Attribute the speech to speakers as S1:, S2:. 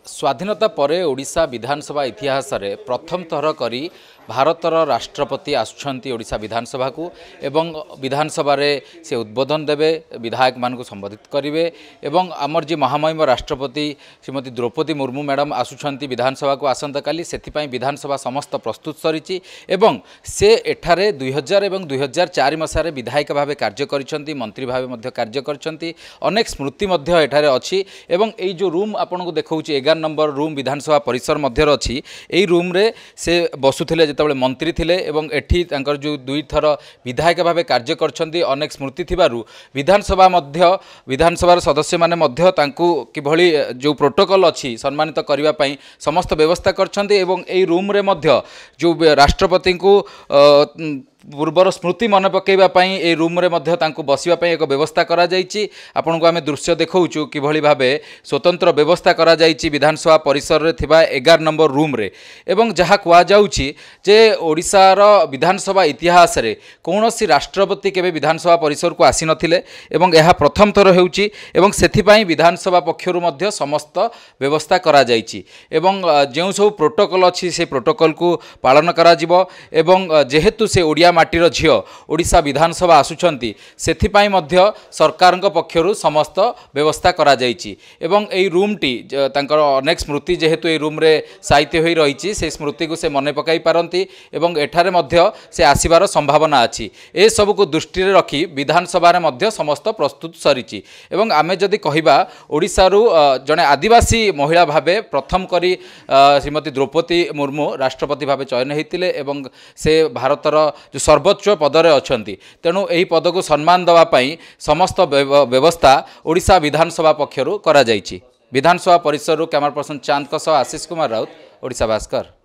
S1: स्वाधीनता परे ओडिशा विधानसभा इतिहास रे प्रथम थर करी भारतर राष्ट्रपति आसुछंती ओडिशा विधानसभा को एवं विधानसभा रे से उद्बोधन देवे विधायक मान को संबोधित करेंगे एवं आमर जी महामहिम राष्ट्रपति श्रीमती द्रौपदी मुर्मू मैडम आसुछंती विधानसभा को आसंता काली सेथिपाई विधानसभा समस्त प्रस्तुत सरिछि एवं से एठारे 2000 एवं 2004 मसारे विधायक भावे कार्य करिसंती मंत्री भावे मध्य कार्य करिसंती अनेक स्मृति मध्य एठारे अछि एवं एई जो रूम आपन को देखौछि 11 नंबर रूम विधानसभा परिसर मध्य अछि एई रूम रे से बसुथिले जेतेबेले मंत्री थिले एवं एठी तांकर जो दुई थर विधायक भावे कार्य करछंती अनेक स्मृति थिबारु विधानसभा मध्य विधानसभार सदस्य माने मध्य तांकु किभली जो प्रोटोकॉल अछि सम्मानित करिवा पई समस्त व्यवस्था करछंती एवं एई रूम रे मध्य जो राष्ट्रपति को पूर्वर स्मृति मन पकईवाई ए रूम रे मध्य तांको बसिवा पई एक व्यवस्था करा जायछि आपन को आमे दृश्य देखौछु किभली भाबे स्वतंत्र व्यवस्था करा जायछि विधानसभा परिसर रे थिबा 11 नंबर रूम रे एवं जहा कुआ जाउछि जे ओडिसा रो विधानसभा इतिहास रे कोनोसी राष्ट्रपति केबे विधानसभा परिसर को आसी नथिले एवं एहा प्रथम थर हेउछि एवं सेथि पई विधानसभा पक्षरु मध्य समस्त व्यवस्था करा जायछि एवं जेउ सब प्रोटोकॉल अछि से प्रोटोकॉल को पालन करा जिवो एवं जेहेतु से ओडिया माटीर झियो ओडिशा विधानसभा आसुछंती सेथिपाई मध्य सरकारक पक्षरु समस्त व्यवस्था करा जायछि एवं एई रूम टी तांकर अनेक स्मृति जेहेतु एई रूम रे साहित्य होई रहिछि से स्मृति को से मने पकाई पारंती एवं एठारे मध्य से आसीबार संभावना अछि ए सब को दृष्टि रे रखी विधानसभा रे मध्य समस्त प्रस्तुत सरिछि एवं आमे जदि कहिबा ओडिसा रु जने आदिवासी महिला भाबे प्रथम करी श्रीमती द्रौपदी मुर्मू राष्ट्रपति भाबे चयन हेतिले एवं से भारतर जो सर्वोच्च पदरे अछंती तेणु एही पद को सम्मान दवा पई समस्त व्यवस्था ओडिशा विधानसभा पक्षरु करा जायछि। विधानसभा परिसर कैमरा पर्सन चांद आशीष कुमार राउत ओडिशा भास्कर।